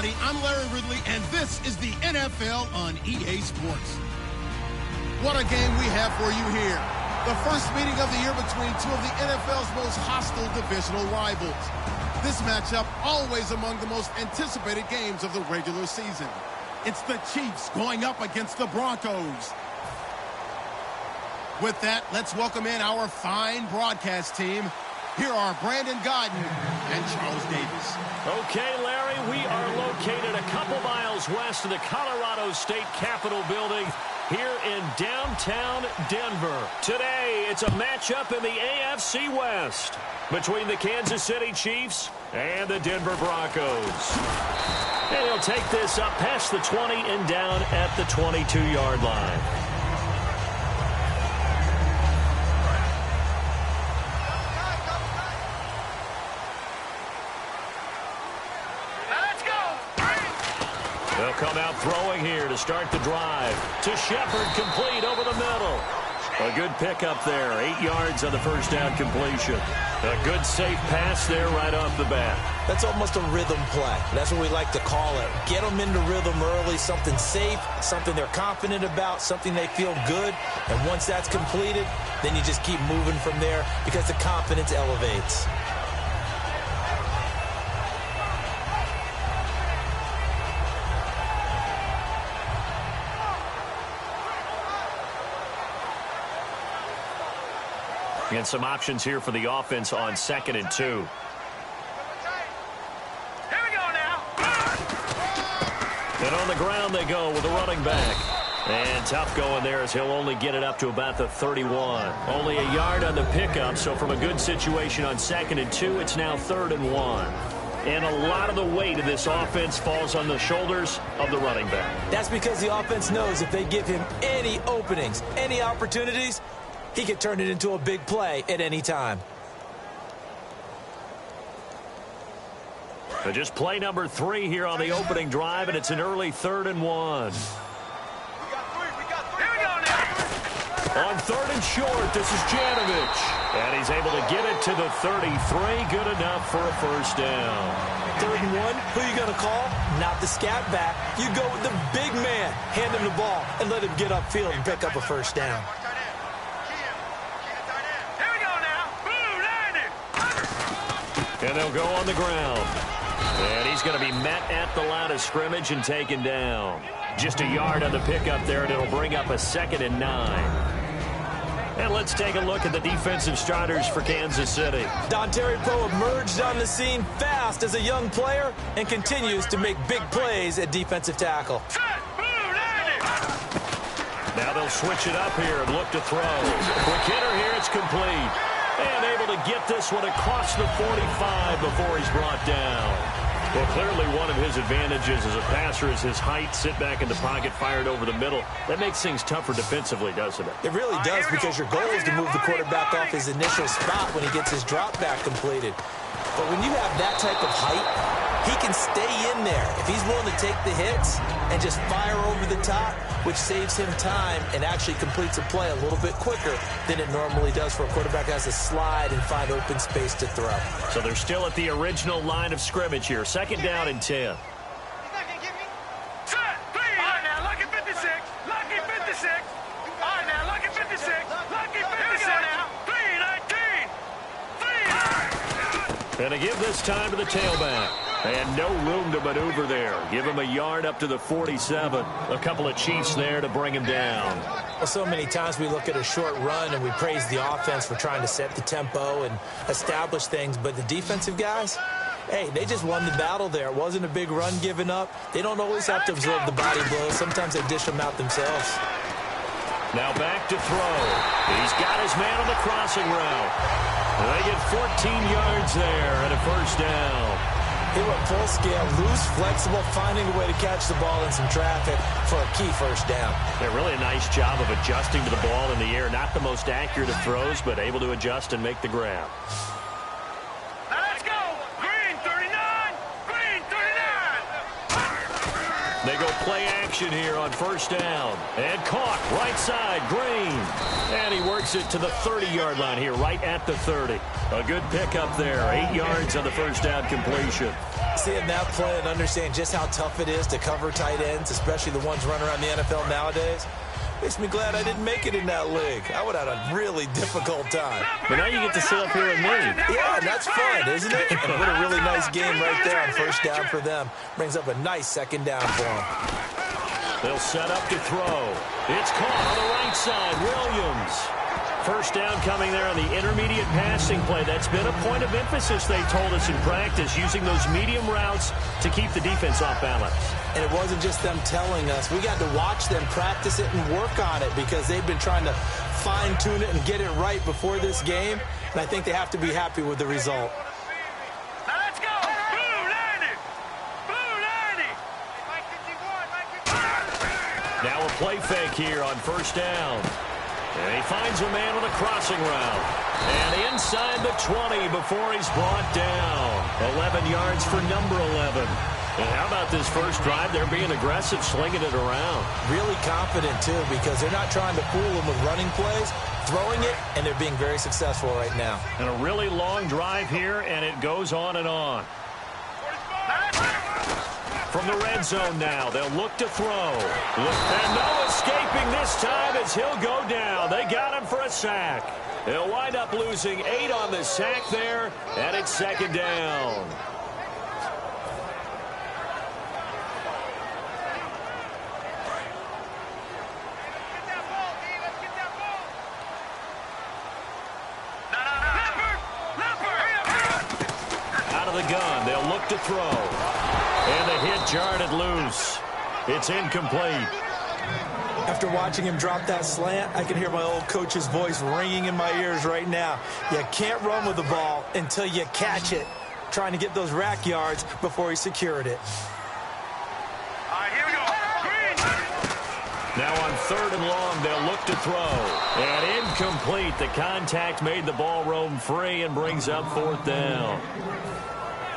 everybody. I'm Larry Ridley, and this is the NFL on EA Sports. What a game we have for you here. The first meeting of the year between two of the NFL's most hostile divisional rivals. This matchup always among the most anticipated games of the regular season. It's the Chiefs going up against the Broncos. With that, let's welcome in our fine broadcast team. Here are Brandon Godden and Charles Davis. Okay, Larry, we are located a couple miles west of the Colorado State Capitol building here in downtown Denver. Today, it's a matchup in the AFC West between the Kansas City Chiefs and the Denver Broncos. And he'll take this up past the 20 and down at the 22-yard line. They'll come out throwing here to start the drive. To Shepard, complete over the middle. A good pickup there. 8 yards on the first down completion. A good safe pass there right off the bat. That's almost a rhythm play. That's what we like to call it. Get them into rhythm early, something safe, something they're confident about, something they feel good. And once that's completed, then you just keep moving from there because the confidence elevates. And some options here for the offense on 2nd and 2. Here we go now. And on the ground they go with a running back. And tough going there as he'll only get it up to about the 31. Only a yard on the pickup, so from a good situation on 2nd and 2, it's now 3rd and 1. And a lot of the weight of this offense falls on the shoulders of the running back. That's because the offense knows if they give him any openings, any opportunities, he can turn it into a big play at any time. But just play number 3 here on the opening drive, and it's an early 3rd and 1. Here we go now. On 3rd and short, this is Janovich. And he's able to get it to the 33. Good enough for a first down. 3rd and 1, who are you going to call? Not the scat back. You go with the big man. Hand him the ball and let him get upfield and pick up a first down. And they'll go on the ground. And he's going to be met at the line of scrimmage and taken down. Just a yard on the pickup there, and it'll bring up a 2nd and 9. And let's take a look at the defensive starters for Kansas City. Dontari Poe emerged on the scene fast as a young player and continues to make big plays at defensive tackle. Now they'll switch it up here and look to throw. Quick hitter here, it's complete. And able to get this one across the 45 before he's brought down. Well, clearly one of his advantages as a passer is his height. Sit back in the pocket, fired over the middle. That makes things tougher defensively, doesn't it? It really does, because your goal is to move the quarterback off his initial spot when he gets his drop back completed. But when you have that type of height, he can stay in there if he's willing to take the hits and just fire over the top, which saves him time and actually completes a play a little bit quicker than it normally does for a quarterback that has to slide and find open space to throw. So they're still at the original line of scrimmage here. 2nd down and 10. And to give this time to the tailback. And no room to maneuver there. Give him a yard up to the 47. A couple of Chiefs there to bring him down. Well, so many times we look at a short run and we praise the offense for trying to set the tempo and establish things. But the defensive guys, hey, they just won the battle there. It wasn't a big run given up. They don't always have to absorb the body blows. Sometimes they dish them out themselves. Now back to throw. He's got his man on the crossing route. They get 14 yards there and a first down. He went full scale, loose, flexible, finding a way to catch the ball in some traffic for a key first down. Yeah, really a nice job of adjusting to the ball in the air. Not the most accurate of throws, but able to adjust and make the grab. Let's go! Green 39! Green 39! They go play action here on first down. And caught right side, Green. And he works it to the 30-yard line here, right at the 30. A good pickup there, 8 yards on the first down completion. Seeing that play and understand just how tough it is to cover tight ends, especially the ones running around the NFL nowadays, makes me glad I didn't make it in that league. I would have had a really difficult time. But now you get to sit up here and lead. Yeah, and that's fun, isn't it? And what a really nice game right there on first down for them. Brings up a nice second down for them. They'll set up to throw. It's caught on the right side. Williams. First down coming there on the intermediate passing play. That's been a point of emphasis, they told us in practice, using those medium routes to keep the defense off balance. And it wasn't just them telling us. We got to watch them practice it and work on it because they've been trying to fine-tune it and get it right before this game. And I think they have to be happy with the result. Now let's go. Blue 90. Blue 90. Now a play fake here on first down. And he finds a man with a crossing route. And inside the 20 before he's brought down. 11 yards for number 11. And how about this first drive? They're being aggressive, slinging it around. Really confident, too, because they're not trying to fool them with running plays, throwing it, and they're being very successful right now. And a really long drive here, and it goes on and on. From the red zone now, they'll look to throw. And no escaping this time as he'll go down. They got him for a sack. They'll wind up losing 8 on the sack there, and it's second down. Out of the gun, they'll look to throw. And the hit jarred it loose. It's incomplete. After watching him drop that slant, I can hear my old coach's voice ringing in my ears right now. You can't run with the ball until you catch it. Trying to get those rack yards before he secured it. All right, here we go. Green. Now on third and long, they'll look to throw. And incomplete. The contact made the ball roam free and brings up fourth down.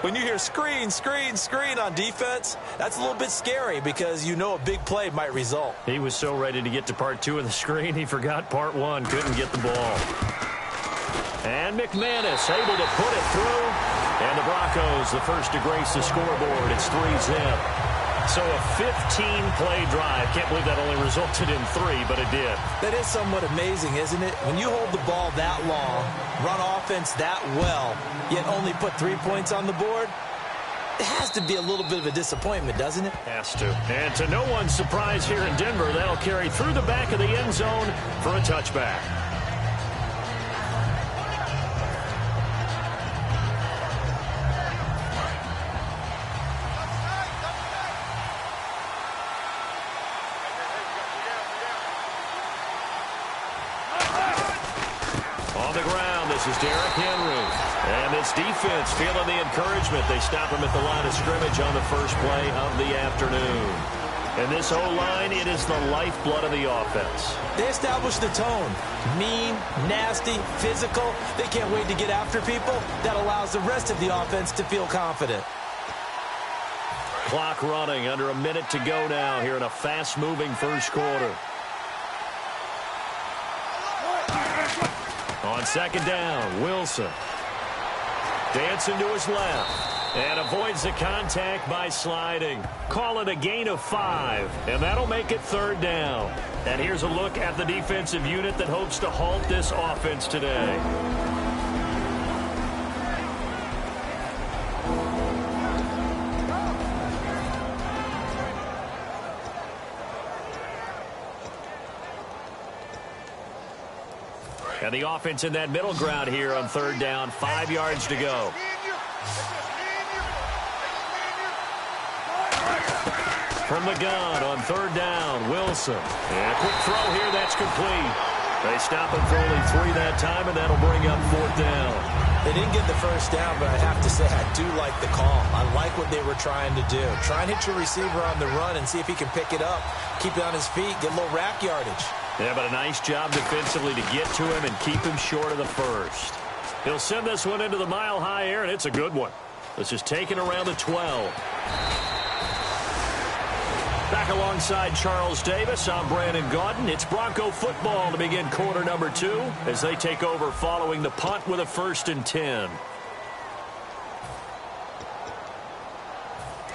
When you hear screen, screen, screen on defense, that's a little bit scary because you know a big play might result. He was so ready to get to part 2 of the screen, he forgot part 1, couldn't get the ball. And McManus able to put it through. And the Broncos, the first to grace the scoreboard. It's 3-zip. So a 15-play drive. Can't believe that only resulted in 3, but it did. That is somewhat amazing, isn't it? When you hold the ball that long, run offense that well, yet only put 3 points on the board, it has to be a little bit of a disappointment, doesn't it? Has to. And to no one's surprise here in Denver, that'll carry through the back of the end zone for a touchback. This is Derrick Henry. And this defense feeling the encouragement. They stop him at the line of scrimmage on the first play of the afternoon. And this O-line, it is the lifeblood of the offense. They established the tone. Mean, nasty, physical. They can't wait to get after people. That allows the rest of the offense to feel confident. Clock running, under a minute to go now here in a fast-moving first quarter. On second down, Wilson. Dancing to his left. And avoids the contact by sliding. Call it a gain of 5. And that'll make it third down. And here's a look at the defensive unit that hopes to halt this offense today. And the offense in that middle ground here on third down, 5 yards to go. From the gun on third down, Wilson. And a quick throw here, that's complete. They stop him for only 3 that time, and that'll bring up fourth down. They didn't get the first down, but I have to say I do like the call. I like what they were trying to do. Try and hit your receiver on the run and see if he can pick it up, keep it on his feet, get a little rack yardage. Yeah, but a nice job defensively to get to him and keep him short of the first. He'll send this one into the mile-high air, and it's a good one. This is taken around the 12. Back alongside Charles Davis, I'm Brandon Gaudin. It's Bronco football to begin quarter number 2 as they take over following the punt with a 1st and 10.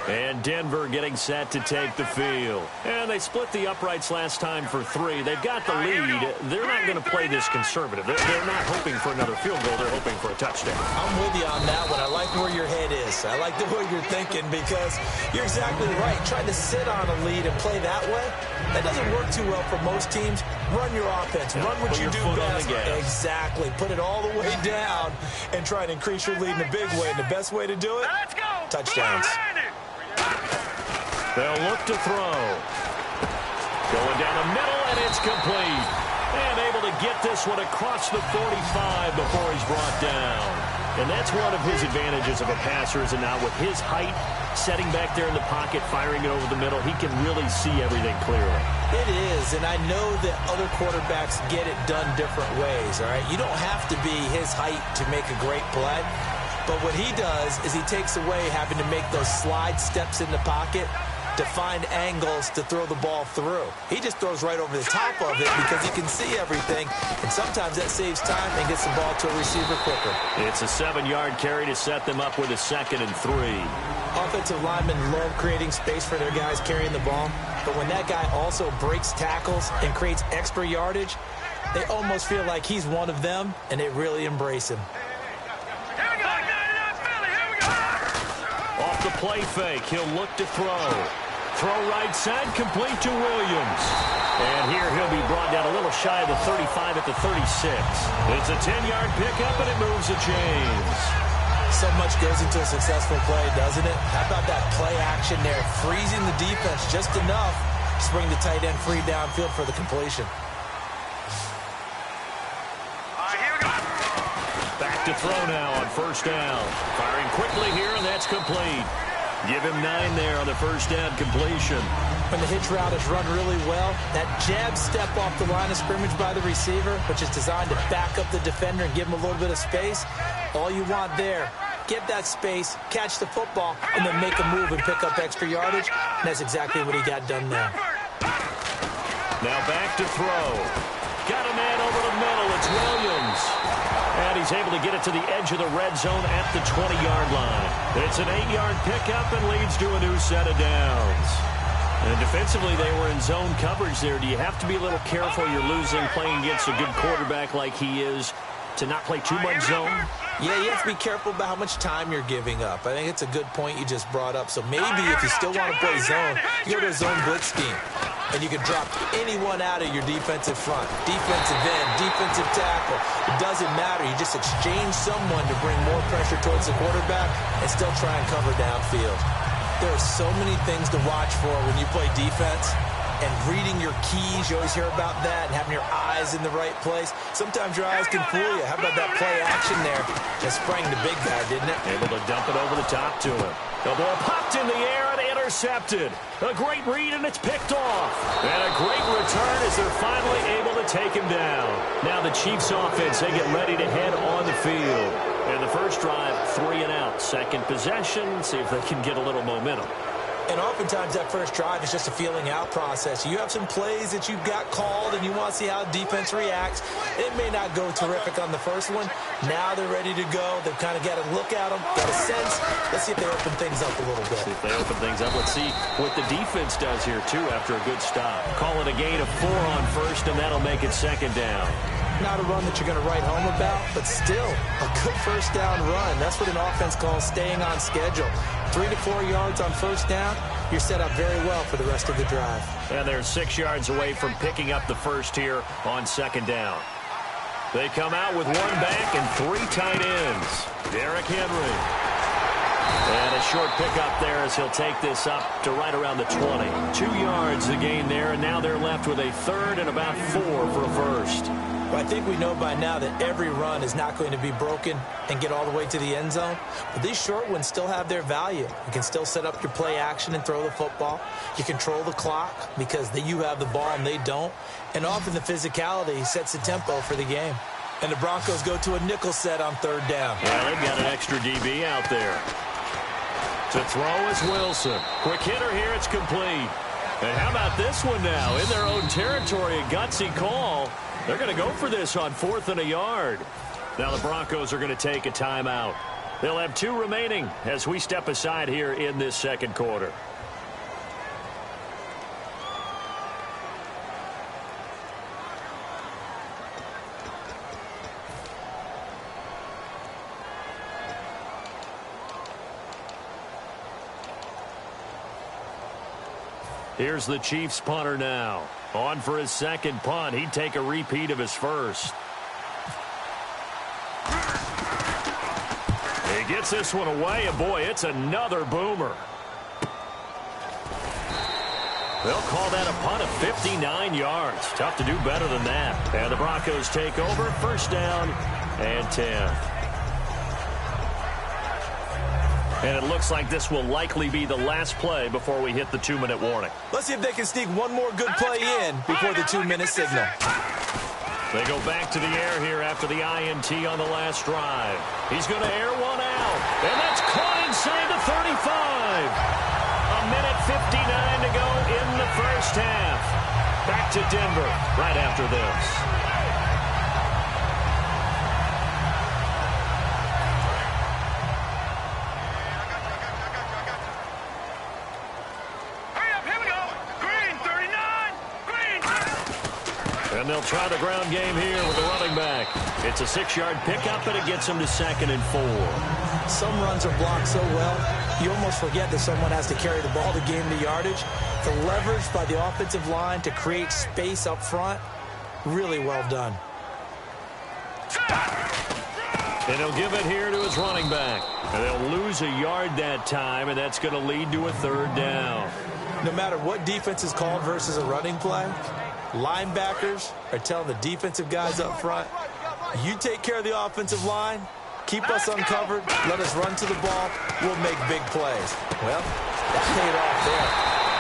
And Denver getting set to take the field. And they split the uprights last time for 3. They've got the lead. They're not going to play this conservative. They're not hoping for another field goal. They're hoping for a touchdown. I'm with you on that one. I like where your head is. I like the way you're thinking because you're exactly right. Trying to sit on a lead and play that way, that doesn't work too well for most teams. Run your offense. Run what you do best. Exactly. Put it all the way down and try and increase your lead in a big way. And the best way to do it, touchdowns. They'll look to throw. Going down the middle, and it's complete. And able to get this one across the 45 before he's brought down. And that's one of his advantages of a passer, is now with his height, setting back there in the pocket, firing it over the middle, he can really see everything clearly. It is, and I know that other quarterbacks get it done different ways, all right? You don't have to be his height to make a great play. But what he does is he takes away having to make those slide steps in the pocket to find angles to throw the ball through. He just throws right over the top of it because he can see everything, and sometimes that saves time and gets the ball to a receiver quicker. It's a 7-yard carry to set them up with a 2nd and 3. Offensive linemen love creating space for their guys carrying the ball, but when that guy also breaks tackles and creates extra yardage, they almost feel like he's one of them, and they really embrace him. Off the play fake, he'll look to throw. Throw right side, complete to Williams. And here he'll be brought down a little shy of the 35 at the 36. It's a 10-yard pickup, and it moves the chains. So much goes into a successful play, doesn't it? How about that play action there, freezing the defense just enough to bring the tight end free downfield for the completion. Back to throw now on 1st down. Firing quickly here, and that's complete. Give him 9 there on the 1st down completion. When the hitch route is run really well, that jab step off the line of scrimmage by the receiver, which is designed to back up the defender and give him a little bit of space, all you want there, get that space, catch the football, and then make a move and pick up extra yardage. And that's exactly what he got done there. Now back to throw. Got a man over the middle. It's Williams. And he's able to get it to the edge of the red zone at the 20-yard line. It's an 8-yard pickup and leads to a new set of downs. And defensively, they were in zone coverage there. Do you have to be a little careful? You're losing, playing against a good quarterback like he is, to not play too much zone? Yeah, you have to be careful about how much time you're giving up. I think it's a good point you just brought up. So maybe if you still want to play zone, you go to a zone blitz scheme. And you can drop anyone out of your defensive front. Defensive end, defensive tackle. It doesn't matter. You just exchange someone to bring more pressure towards the quarterback and still try and cover downfield. There are so many things to watch for when you play defense. And reading your keys, you always hear about that, and having your eyes in the right place. Sometimes your eyes can fool you. How about that play action there? Just sprang the big guy, didn't it? Able to dump it over the top to him. The ball popped in the air and intercepted. A great read, and it's picked off. And a great return as they're finally able to take him down. Now the Chiefs offense, they get ready to head on the field. And the first drive, 3 and out. Second possession, see if they can get a little momentum. And oftentimes that first drive is just a feeling out process. You have some plays that you've got called and you want to see how defense reacts. It may not go terrific on the first one. Now they're ready to go. They've kind of got to look at them, get a sense. Let's see if they open things up a little bit. See if they open things up. Let's see what the defense does here, too, after a good stop. Call it a gain of 4 on first, and that'll make it 2nd down. Not a run that you're going to write home about, but still a good first down run. That's what an offense calls staying on schedule. 3 to 4 yards on first down, you're set up very well for the rest of the drive. And they're 6 yards away from picking up the first here on 2nd down. They come out with 1 back and 3 tight ends. Derrick Henry. And a short pickup there as he'll take this up to right around the 20. 2 yards the gain there, and now they're left with a 3rd and about 4 for a first. Well, I think we know by now that every run is not going to be broken and get all the way to the end zone. But these short ones still have their value. You can still set up your play action and throw the football. You control the clock because you have the ball and they don't. And often the physicality sets the tempo for the game. And the Broncos go to a nickel set on 3rd down. Yeah, they've got an extra DB out there. To throw is Wilson. Quick hitter here, it's complete. And how about this one now? In their own territory, a gutsy call. They're going to go for this on 4th and a yard. Now the Broncos are going to take a timeout. They'll have 2 remaining as we step aside here in this second quarter. Here's the Chiefs punter now. On for his second punt. He'd take a repeat of his first. He gets this one away, and boy, it's another boomer. They'll call that a punt of 59 yards. Tough to do better than that. And the Broncos take over. First down and 10. And it looks like this will likely be the last play before we hit the 2-minute warning. Let's see if they can sneak one more good play in before the 2-minute signal. They go back to the air here after the INT on the last drive. He's going to air one out. And that's caught inside the 35. A minute 59 to go in the first half. Back to Denver right after this. And they'll try the ground game here with the running back. It's a 6-yard pickup, and it gets him to 2nd and 4. Some runs are blocked so well, you almost forget that someone has to carry the ball to gain the yardage. The leverage by the offensive line to create space up front, really well done. And he'll give it here to his running back. And they'll lose a yard that time, and that's going to lead to a 3rd down. No matter what defense is called versus a running play, linebackers are telling the defensive guys up front, you take care of the offensive line, keep us uncovered, let us run to the ball, we'll make big plays. Well, that paid off there.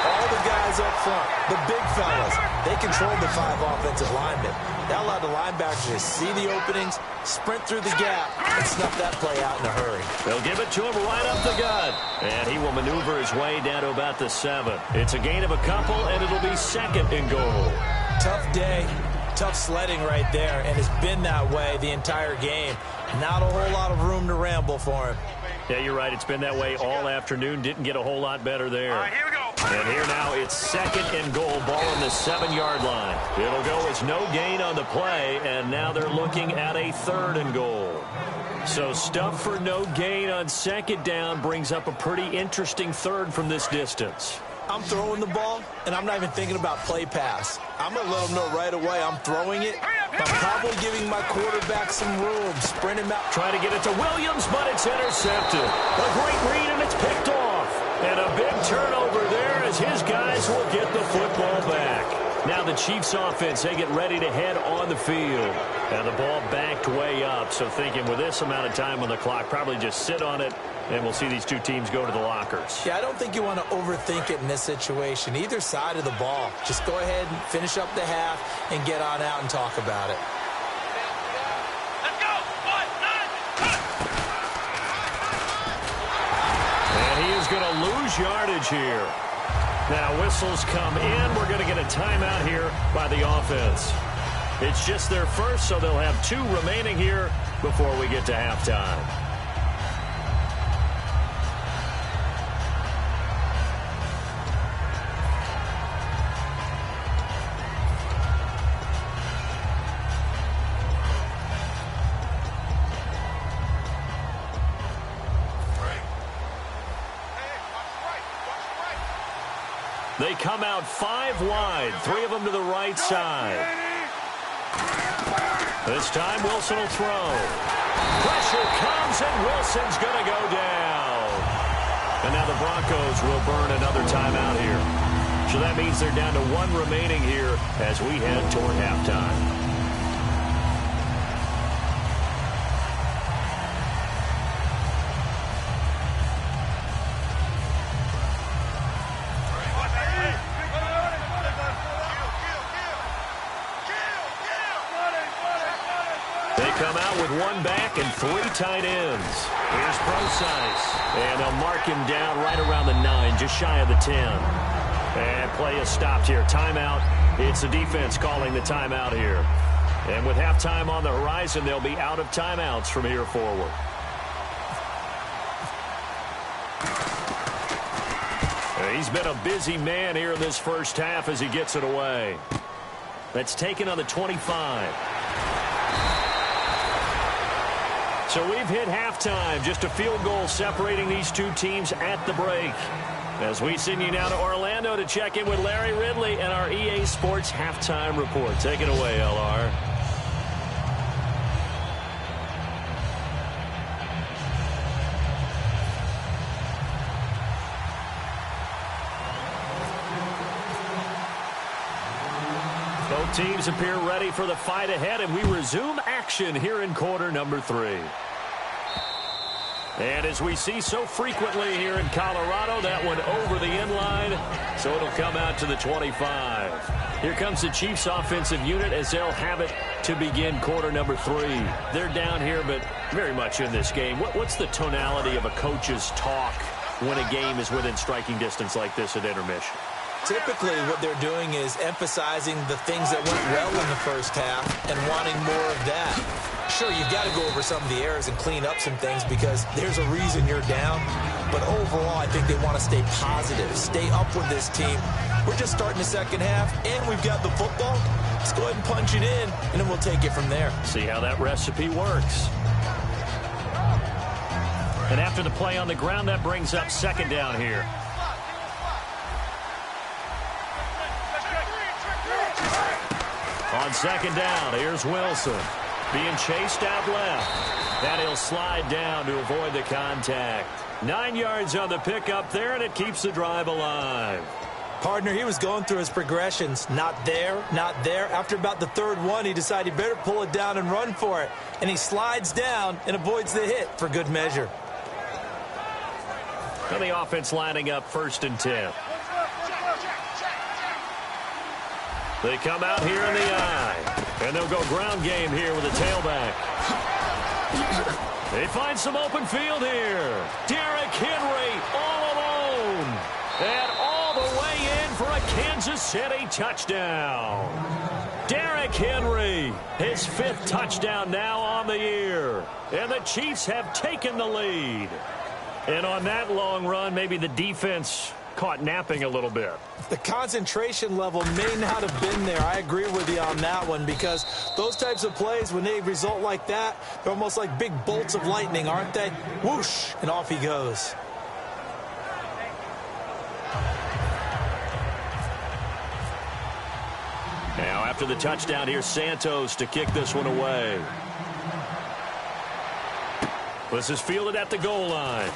All the guys up front, the big fellas, they controlled the 5 offensive linemen. That allowed the linebackers to see the openings, sprint through the gap, and snuff that play out in a hurry. They'll give it to him right up the gut. And he will maneuver his way down to about the 7. It's a gain of a couple, and it'll be 2nd and goal. Tough day, tough sledding right there, and it's been that way the entire game. Not a whole lot of room to ramble for him. Yeah, you're right. It's been that way all afternoon. Didn't get a whole lot better there. All right, here we go. And here now it's 2nd and goal. Ball on the 7-yard line. It'll go as no gain on the play, and now they're looking at a 3rd and goal. So stuff for no gain on 2nd down brings up a pretty interesting 3rd from this distance. I'm throwing the ball, and I'm not even thinking about play pass. I'm going to let them know right away I'm throwing it. I'm probably giving my quarterback some room, sprint him out. Trying to get it to Williams, but it's intercepted. A great read, and it's picked off. And a big turnover there as his guys will get the football back. Now the Chiefs offense, they get ready to head on the field. And the ball backed way up, so thinking with this amount of time on the clock, probably just sit on it, and we'll see these 2 teams go to the lockers. Yeah, I don't think you want to overthink it in this situation. Either side of the ball. Just go ahead and finish up the half and get on out and talk about it. Let's go. 1, 9. And he is going to lose yardage here. Now whistles come in. We're going to get a timeout here by the offense. It's just their first, so they'll have 2 remaining here before we get to halftime. They come out 5 wide, 3 of them to the right side. This time Wilson will throw. Pressure comes, and Wilson's going to go down. And now the Broncos will burn another timeout here. So that means they're down to 1 remaining here as we head toward halftime. Come out with 1 back and 3 tight ends. Here's Procise. And they'll mark him down right around the 9, just shy of the 10. And play is stopped here. Timeout. It's the defense calling the timeout here. And with halftime on the horizon, they'll be out of timeouts from here forward. He's been a busy man here in this first half as he gets it away. That's taken on the 25. So we've hit halftime. Just a field goal separating these two teams at the break. As we send you now to Orlando to check in with Larry Ridley and our EA Sports Halftime Report. Take it away, LR. Both teams appear ready for the fight ahead, and we resume action here in quarter number 3. And as we see so frequently here in Colorado, that one over the end line, so it'll come out to the 25. Here comes the Chiefs offensive unit as they'll have it to begin quarter number 3. They're down here, but very much in this game. What's the tonality of a coach's talk when a game is within striking distance like this at intermission? Typically, what they're doing is emphasizing the things that went well in the first half and wanting more of that. Sure, you've got to go over some of the errors and clean up some things because there's a reason you're down. But overall, I think they want to stay positive, stay up with this team. We're just starting the second half, and we've got the football. Let's go ahead and punch it in, and then we'll take it from there. See how that recipe works. And after the play on the ground, that brings up second down here. On second down, here's Wilson. Being chased out left. And he'll slide down to avoid the contact. 9 yards on the pickup there, and it keeps the drive alive. Partner, he was going through his progressions. Not there, not there. After about the third one, he decided he better pull it down and run for it. And he slides down and avoids the hit for good measure. And the offense lining up 1st and 10. They come out here in the eye. And they'll go ground game here with a tailback. They find some open field here. Derrick Henry all alone. And all the way in for a Kansas City touchdown. Derrick Henry, his 5th touchdown now on the year. And the Chiefs have taken the lead. And on that long run, maybe the defense caught napping a little bit. The concentration level may not have been there. I agree with you on that one because those types of plays, when they result like that, they're almost like big bolts of lightning, aren't they? Whoosh, and off he goes. Now after the touchdown, here's Santos to kick this one away. This is fielded at the goal line.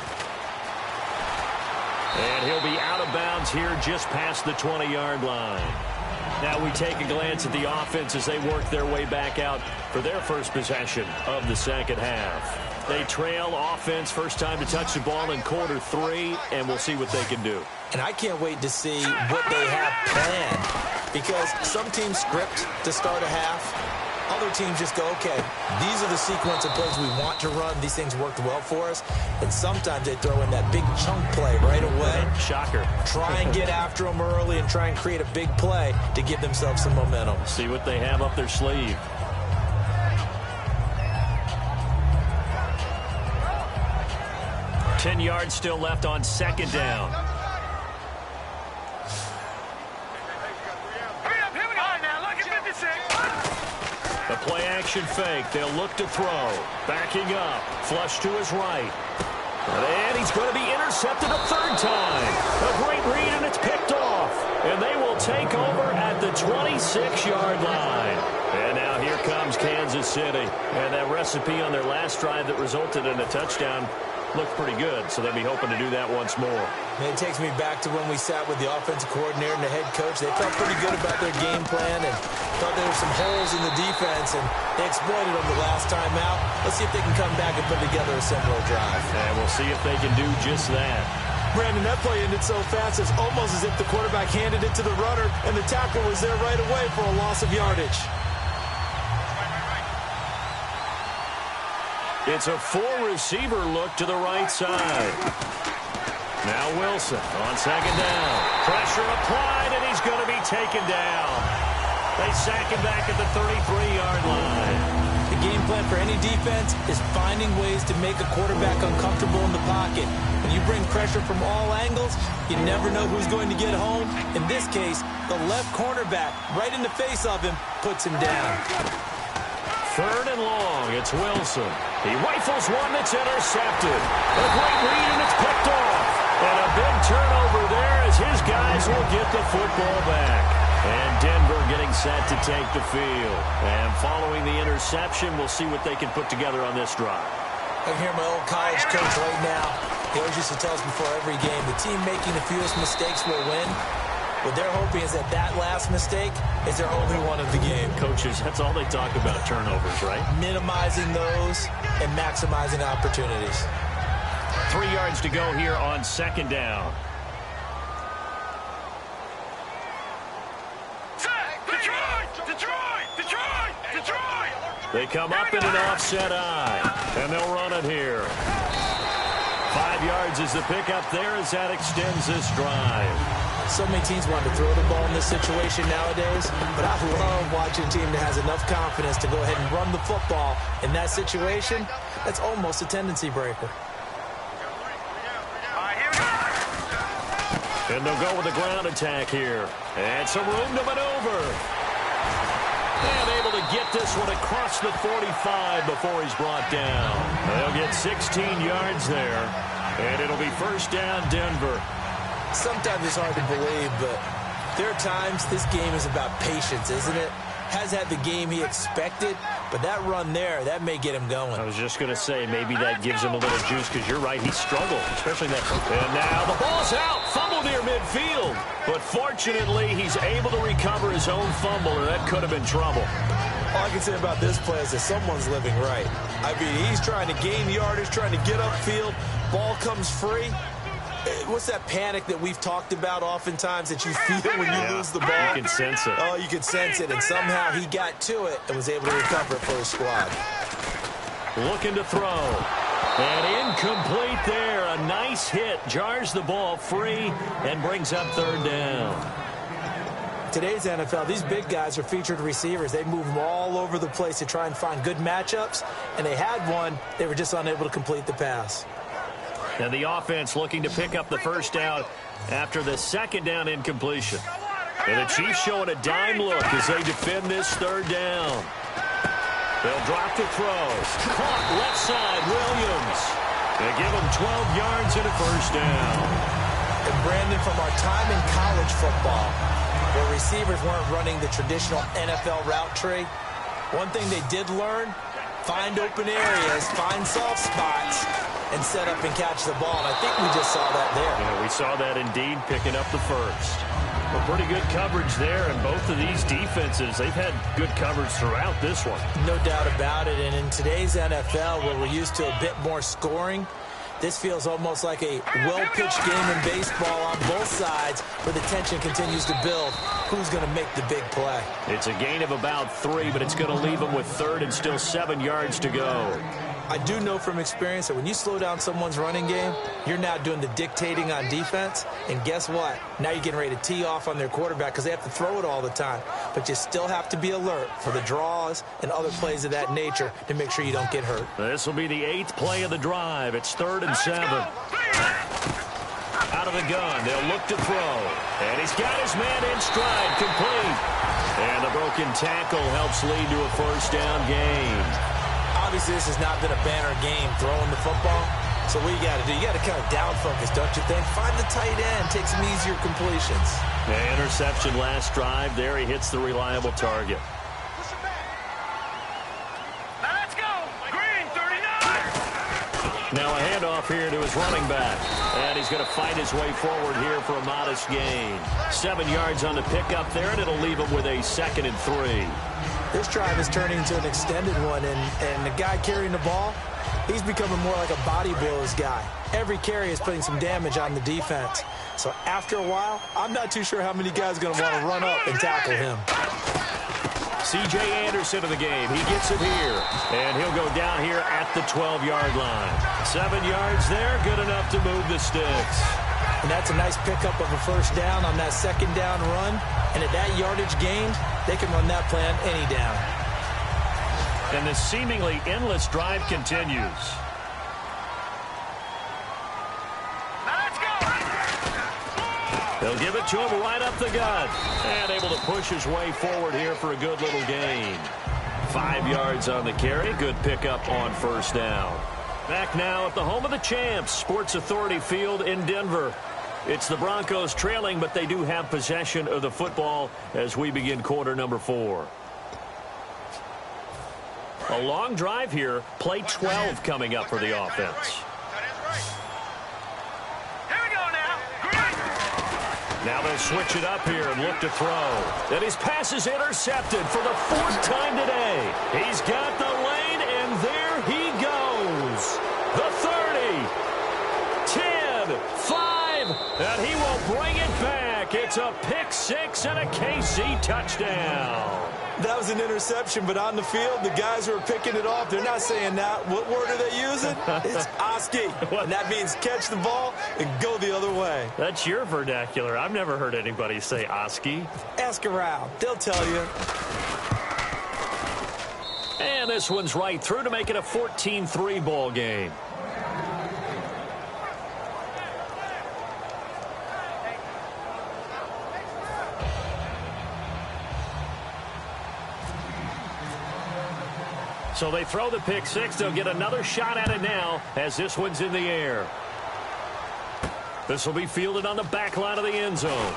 And he'll be out of bounds here just past the 20-yard line. Now we take a glance at the offense as they work their way back out for their first possession of the second half. They trail offense, first time to touch the ball in quarter 3, and we'll see what they can do. And I can't wait to see what they have planned because some teams script to start a half. Other teams just go, okay, these are the sequence of plays we want to run. These things worked well for us. And sometimes they throw in that big chunk play right away. Shocker. Try and get after them early and try and create a big play to give themselves some momentum. See what they have up their sleeve. Ten yards still left on second down. The play-action fake. They'll look to throw. Backing up. Flush to his right. And he's going to be intercepted a 3rd time. A great read, and it's picked off. And they will take over at the 26-yard line. And now here comes Kansas City. And that recipe on their last drive that resulted in a touchdown looked pretty good, so they'll be hoping to do that once more. And it takes me back to when we sat with the offensive coordinator and the head coach. They felt pretty good about their game plan and thought there were some holes in the defense, and they exploited them the last time out. Let's see if they can come back and put together a similar drive. And we'll see if they can do just that. Brandon, that play ended so fast, it's almost as if the quarterback handed it to the runner, and the tackle was there right away for a loss of yardage. It's a 4-receiver look to the right side. Now Wilson on second down. Pressure applied, and he's going to be taken down. They sack him back at the 33-yard line. The game plan for any defense is finding ways to make a quarterback uncomfortable in the pocket. When you bring pressure from all angles, you never know who's going to get home. In this case, the left cornerback, right in the face of him, puts him down. 3rd and long. It's Wilson. He rifles one that's intercepted. A great read, and it's picked off. And a big turnover there as his guys will get the football back. And Denver getting set to take the field. And following the interception, we'll see what they can put together on this drive. I hear my old college coach right now. He always used to tell us before every game, the team making the fewest mistakes will win. What they're hoping is that that last mistake is their only one of the game. Coaches, that's all they talk about, turnovers, right? Minimizing those and maximizing opportunities. 3 yards to go here on 2nd down. They come up in an offset eye, and they'll run it here. 5 yards is the pickup there as that extends this drive. So many teams want to throw the ball in this situation nowadays, but I love watching a team that has enough confidence to go ahead and run the football in that situation. That's almost a tendency breaker. And they'll go with a ground attack here. And some room to maneuver. And able to get this one across the 45 before he's brought down. They'll get 16 yards there. And it'll be 1st down, Denver. Sometimes it's hard to believe, but there are times this game is about patience, isn't it? Has had the game he expected, but that run there, that may get him going. I was just going to say, maybe that gives him a little juice, because you're right, he struggled, especially that. And now the ball's out, fumble near midfield. But fortunately, he's able to recover his own fumble, or that could have been trouble. All I can say about this play is that someone's living right. I mean, he's trying to gain yardage, trying to get upfield. Ball comes free. What's that panic that we've talked about oftentimes that you feel when you lose the ball? You can sense it. Oh, you can sense it. And somehow he got to it and was able to recover it for his squad. Looking to throw. And incomplete there. A nice hit. Jars the ball free and brings up 3rd down. Today's NFL, these big guys are featured receivers. They move them all over the place to try and find good matchups. And they had one. They were just unable to complete the pass. And the offense looking to pick up the 1st down after the 2nd down incompletion. And the Chiefs showing a dime look as they defend this 3rd down. They'll drop the throw. Caught left side, Williams. They give him 12 yards and a 1st down. And Brandon, from our time in college football, where receivers weren't running the traditional NFL route tree, one thing they did learn, find open areas, find soft spots, and set up and catch the ball. And I think we just saw that there. Yeah, we saw that indeed, picking up the 1st. Well, pretty good coverage there, and both of these defenses, they've had good coverage throughout this one. No doubt about it. And in today's NFL, where we're used to a bit more scoring, this feels almost like a well-pitched game in baseball on both sides, where the tension continues to build. Who's going to make the big play? It's a gain of about 3, but it's going to leave them with 3rd and still 7 yards to go. I do know from experience that when you slow down someone's running game, you're now doing the dictating on defense. And guess what? Now you're getting ready to tee off on their quarterback because they have to throw it all the time. But you still have to be alert for the draws and other plays of that nature to make sure you don't get hurt. This will be the 8th play of the drive. It's 3rd and 7. Out of the gun. They'll look to throw. And he's got his man in stride, complete. And the broken tackle helps lead to a 1st down gain. Obviously, this has not been a banner game throwing the football. So what you got to do, you got to kind of down focus, don't you think? Find the tight end, take some easier completions. The interception last drive. There he hits the reliable target. Now let's go. Green, 39. Now a handoff here to his running back. And he's going to fight his way forward here for a modest gain. 7 yards on the pickup there, and it'll leave him with a 2nd and 3. This drive is turning into an extended one, and the guy carrying the ball, he's becoming more like a body blows guy. Every carry is putting some damage on the defense. So after a while, I'm not too sure how many guys are going to want to run up and tackle him. C.J. Anderson of the game. He gets it here. And he'll go down here at the 12-yard line. 7 yards there, good enough to move the sticks. And that's a nice pickup of a 1st down on that 2nd down run. And at that yardage gained, they can run that play on any down. And this seemingly endless drive continues. They'll give it to him right up the gut. And able to push his way forward here for a good little gain. 5 yards on the carry. Good pickup on first down. Back now at the home of the champs, Sports Authority Field in Denver. It's the Broncos trailing, but they do have possession of the football as we begin quarter number 4. A long drive here. Play 12 coming up for the offense. Now they'll switch it up here and look to throw. And his pass is intercepted for the 4th time today. He's got the lane, and there he goes. The 30, 10, 5, and he will bring it back. It's a pick 6 and a KC touchdown. That was an interception, but on the field, the guys who are picking it off, they're not saying that. What word are they using? It's Oski. And that means catch the ball and go the other way. That's your vernacular. I've never heard anybody say Oski. Ask around. They'll tell you. And this one's right through to make it a 14-3 ball game. So they throw the pick 6. They'll get another shot at it now as this one's in the air. This will be fielded on the back line of the end zone.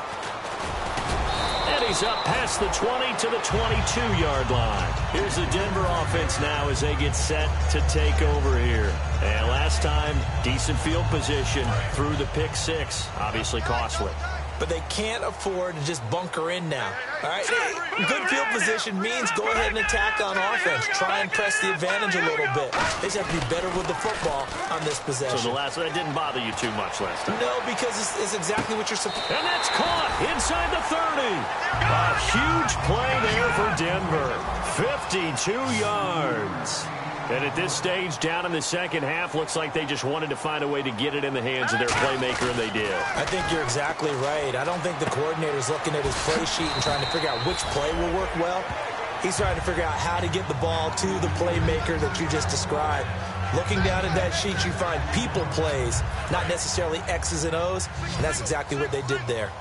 And he's up past the 20 to the 22-yard line. Here's the Denver offense now as they get set to take over here. And last time, decent field position through the pick 6. Obviously costly. But they can't afford to just bunker in now. All right, good field position means go ahead and attack on offense. Try and press the advantage a little bit. They just have to be better with the football on this possession. So that didn't bother you too much last time? No, because it's exactly what you're supposed to. And that's caught inside the 30. A huge play there for Denver. 52 yards. And at this stage, down in the second half, looks like they just wanted to find a way to get it in the hands of their playmaker, and they did. I think you're exactly right. I don't think the coordinator's looking at his play sheet and trying to figure out which play will work well. He's trying to figure out how to get the ball to the playmaker that you just described. Looking down at that sheet, you find people plays, not necessarily X's and O's, and that's exactly what they did there.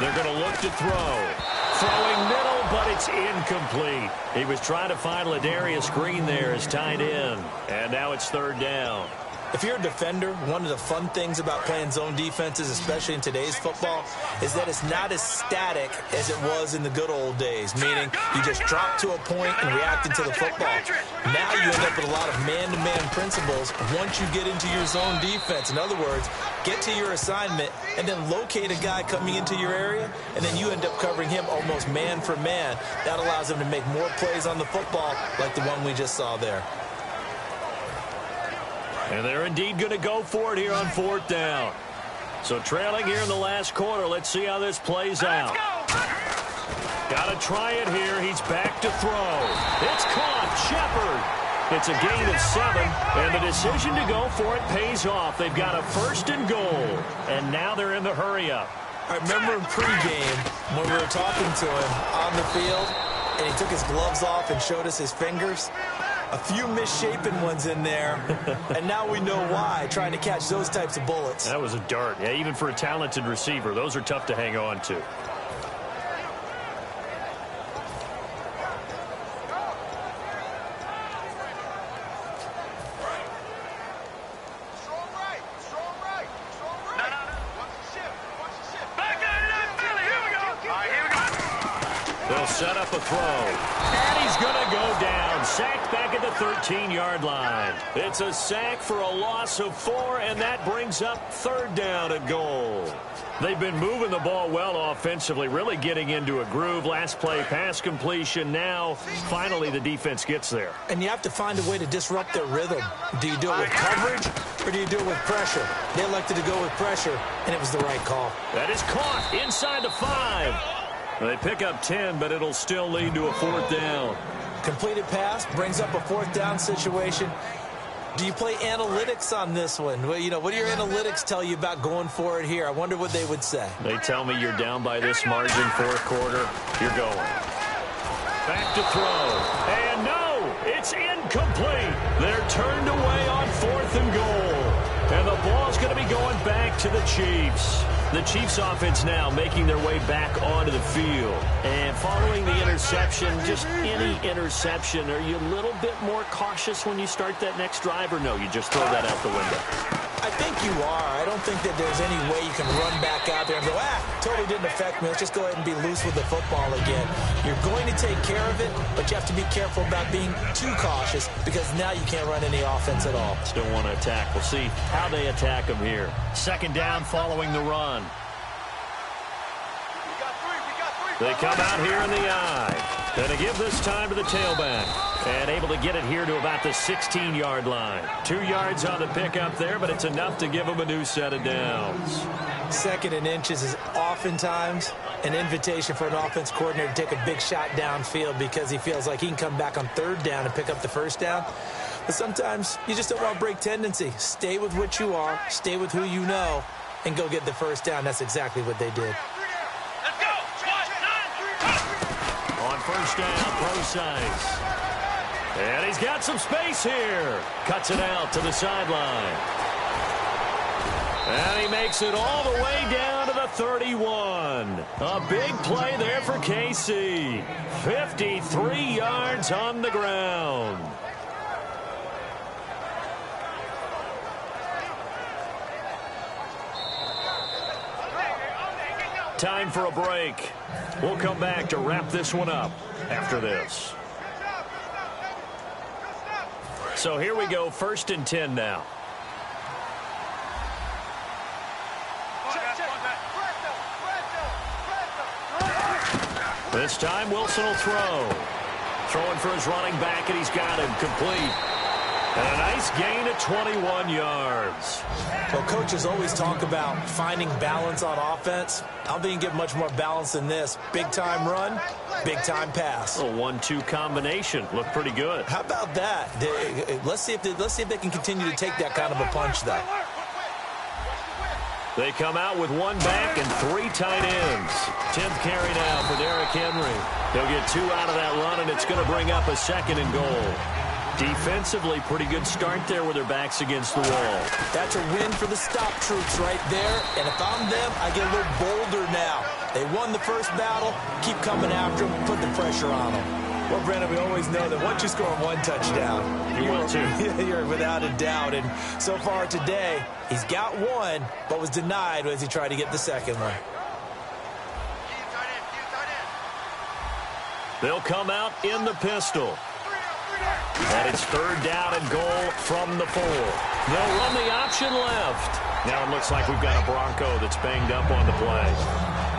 They're going to look to throw. Throwing middle, but it's incomplete. He was trying to find Ladarius Green there as tight end. And now it's 3rd down. If you're a defender, one of the fun things about playing zone defenses, especially in today's football, is that it's not as static as it was in the good old days, meaning you just drop to a point and react into the football. Now you end up with a lot of man-to-man principles once you get into your zone defense. In other words, get to your assignment and then locate a guy coming into your area, and then you end up covering him almost man for man. That allows him to make more plays on the football like the one we just saw there. And they're indeed going to go for it here on 4th down. So trailing here in the last quarter. Let's see how this plays out. Got to try it here. He's back to throw. It's caught. Shepard. It's a gain of 7. And the decision to go for it pays off. They've got a 1st and goal. And now they're in the hurry-up. I remember in pregame when we were talking to him on the field, and he took his gloves off and showed us his fingers. A few misshapen ones in there, and now we know why, trying to catch those types of bullets. That was a dart. Yeah, even for a talented receiver, those are tough to hang on to. They'll set up a throw. And he's going to go down. Sacked back at the 13-yard line. It's a sack for a loss of 4, and that brings up 3rd down and goal. They've been moving the ball well offensively, really getting into a groove. Last play, pass completion. Now, finally, the defense gets there. And you have to find a way to disrupt their rhythm. Do you do it with coverage, or do you do it with pressure? They elected to go with pressure, and it was the right call. That is caught inside the 5. They pick up 10, but it'll still lead to a 4th down. Completed pass brings up a 4th down situation. Do you play analytics on this one? Well, what do your analytics tell you about going for it here? I wonder what they would say. They tell me you're down by this margin, fourth quarter. You're going. Back to throw. And no, it's incomplete. They're turned away on 4th and goal. And the ball's going to be going back to the Chiefs. The Chiefs offense now making their way back onto the field. And following the interception, just any interception, are you a little bit more cautious when you start that next drive, or no, you just throw that out the window? I think you are. I don't think that there's any way you can run back out there and go, totally didn't affect me. Let's just go ahead and be loose with the football again. You're going to take care of it, but you have to be careful about being too cautious because now you can't run any offense at all. Still want to attack. We'll see how they attack them here. 2nd down following the run. They come out here in the eye. Going to give this time to the tailback. And able to get it here to about the 16-yard line. 2 yards on the pickup there, but it's enough to give them a new set of downs. 2nd and inches is oftentimes an invitation for an offense coordinator to take a big shot downfield because he feels like he can come back on 3rd down and pick up the 1st down. But sometimes you just don't want to break tendency. Stay with what you are, stay with who you know, and go get the 1st down. That's exactly what they did. Let's go. 1, 2, 3. On 1st down, Procise. And he's got some space here. Cuts it out to the sideline. And he makes it all the way down to the 31. A big play there for KC. 53 yards on the ground. Time for a break. We'll come back to wrap this one up after this. So here we go, 1st and 10 now. This time Wilson will throw. Throwing for his running back, and he's got him complete. And a nice gain of 21 yards. Well, coaches always talk about finding balance on offense. I don't think you can get much more balance than this. Big-time run, big-time pass. A 1-2 combination. Looked pretty good. How about that? Let's see if they can continue to take that kind of a punch, though. They come out with 1 back and 3 tight ends. 10th carry now for Derrick Henry. They'll get 2 out of that run, and it's going to bring up a 2nd and goal. Defensively, pretty good start there with their backs against the wall. That's a win for the stop troops right there. And if I'm them, I get a little bolder now. They won the first battle. Keep coming after them. Put the pressure on them. Well, Brandon, we always know that once you score 1 touchdown, you will too. You're without a doubt. And so far today, he's got 1, but was denied as he tried to get the 2nd one. They'll come out in the pistol. And it's 3rd down and goal from the 4. They'll run the option left. Now it looks like we've got a Bronco that's banged up on the play.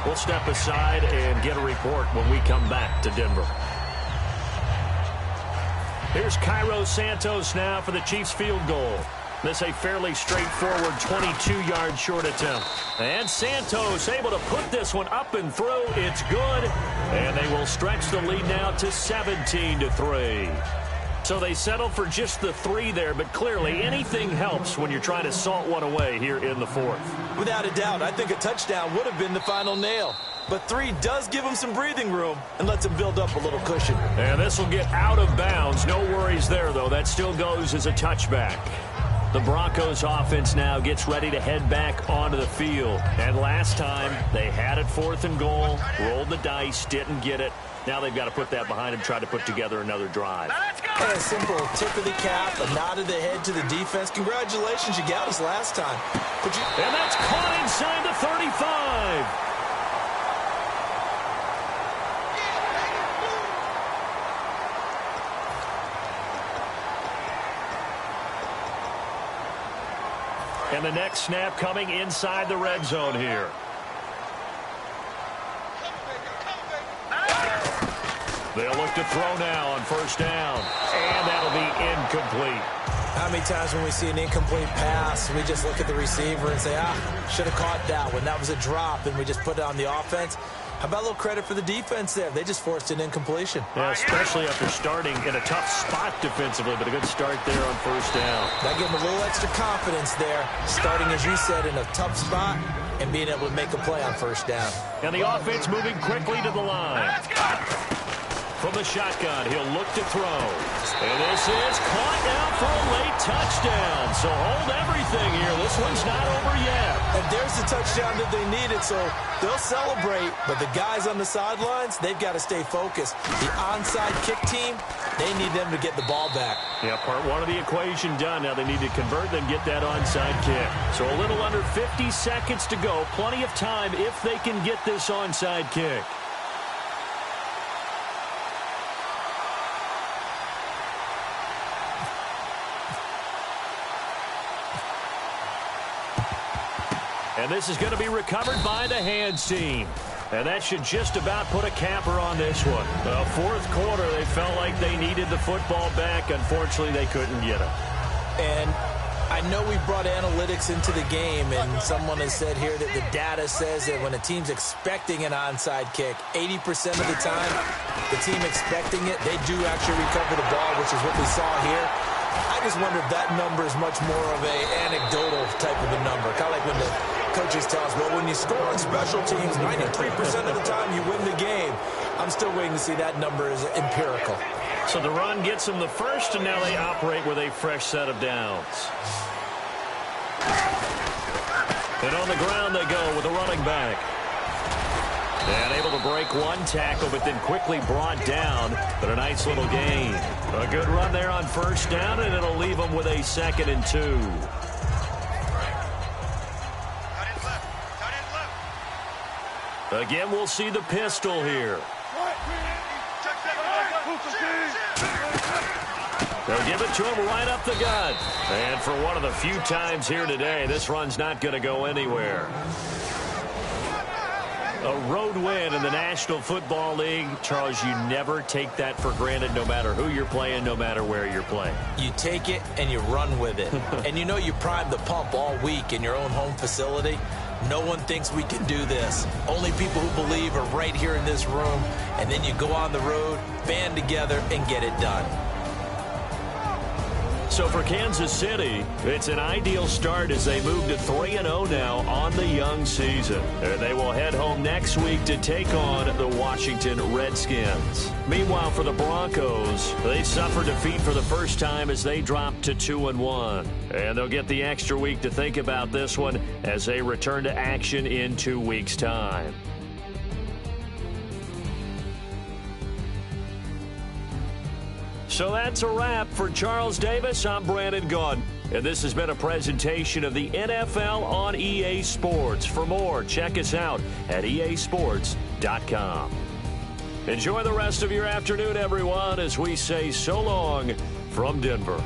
We'll step aside and get a report when we come back to Denver. Here's Cairo Santos now for the Chiefs field goal. This a fairly straightforward 22-yard short attempt. And Santos able to put this one up and through. It's good. And they will stretch the lead now to 17-3. So they settle for just the 3 there, but clearly anything helps when you're trying to salt one away here in the 4th. Without a doubt, I think a touchdown would have been the final nail. But 3 does give him some breathing room and lets him build up a little cushion. And this will get out of bounds. No worries there, though. That still goes as a touchback. The Broncos offense now gets ready to head back onto the field. And last time, they had it 4th and goal, rolled the dice, didn't get it. Now they've got to put that behind them, try to put together another drive. And a simple tip of the cap, a nod of the head to the defense. Congratulations, you got us last time. And that's caught inside the 35. And the next snap coming inside the red zone here. They'll look to throw now on 1st down. And that'll be incomplete. How many times when we see an incomplete pass, we just look at the receiver and say, should have caught that one. That was a drop, and we just put it on the offense. How about a little credit for the defense there? They just forced an incompletion. Yeah, especially after starting in a tough spot defensively, but a good start there on first down. That gave them a little extra confidence there, starting, as you said, in a tough spot and being able to make a play on first down. And the offense moving quickly to the line. From the shotgun, he'll look to throw. And this is caught now for a late touchdown. So hold everything here. This one's not over yet. And there's the touchdown that they needed, so they'll celebrate. But the guys on the sidelines, they've got to stay focused. The onside kick team, they need them to get the ball back. Yeah, part one of the equation done. Now they need to convert, then get that onside kick. So a little under 50 seconds to go. Plenty of time if they can get this onside kick. And this is going to be recovered by the hands team. And that should just about put a capper on this one. The fourth quarter, they felt like they needed the football back. Unfortunately, they couldn't get it. And I know we brought analytics into the game, and someone has said here that the data says that when a team's expecting an onside kick, 80% of the time, the team expecting it, they do actually recover the ball, which is what we saw here. I just wonder if that number is much more of a anecdotal type of a number. Kind of like when the coaches tell us, well, when you score on special teams, 93% of the time you win the game. I'm still waiting to see that number is empirical. So the run gets them the first, and now they operate with a fresh set of downs. And on the ground they go with a running back. And able to break one tackle, but then quickly brought down. But a nice little gain. A good run there on first down, and it'll leave them with a 2nd and 2. Again, we'll see the pistol here. They'll give it to him right up the gut. And for one of the few times here today, this run's not going to go anywhere. A road win in the National Football League. Charles, you never take that for granted, no matter who you're playing, no matter where you're playing. You take it and you run with it. And you know you primed the pump all week in your own home facility. No one thinks we can do this. Only people who believe are right here in this room. And then you go on the road, band together, and get it done. So for Kansas City, it's an ideal start as they move to 3-0 now on the young season. And they will head home next week to take on the Washington Redskins. Meanwhile, for the Broncos, they suffered defeat for the first time as they dropped to 2-1. And they'll get the extra week to think about this one as they return to action in 2 weeks' time. So that's a wrap. For Charles Davis, I'm Brandon Gaudin. And this has been a presentation of the NFL on EA Sports. For more, check us out at easports.com. Enjoy the rest of your afternoon, everyone, as we say so long from Denver.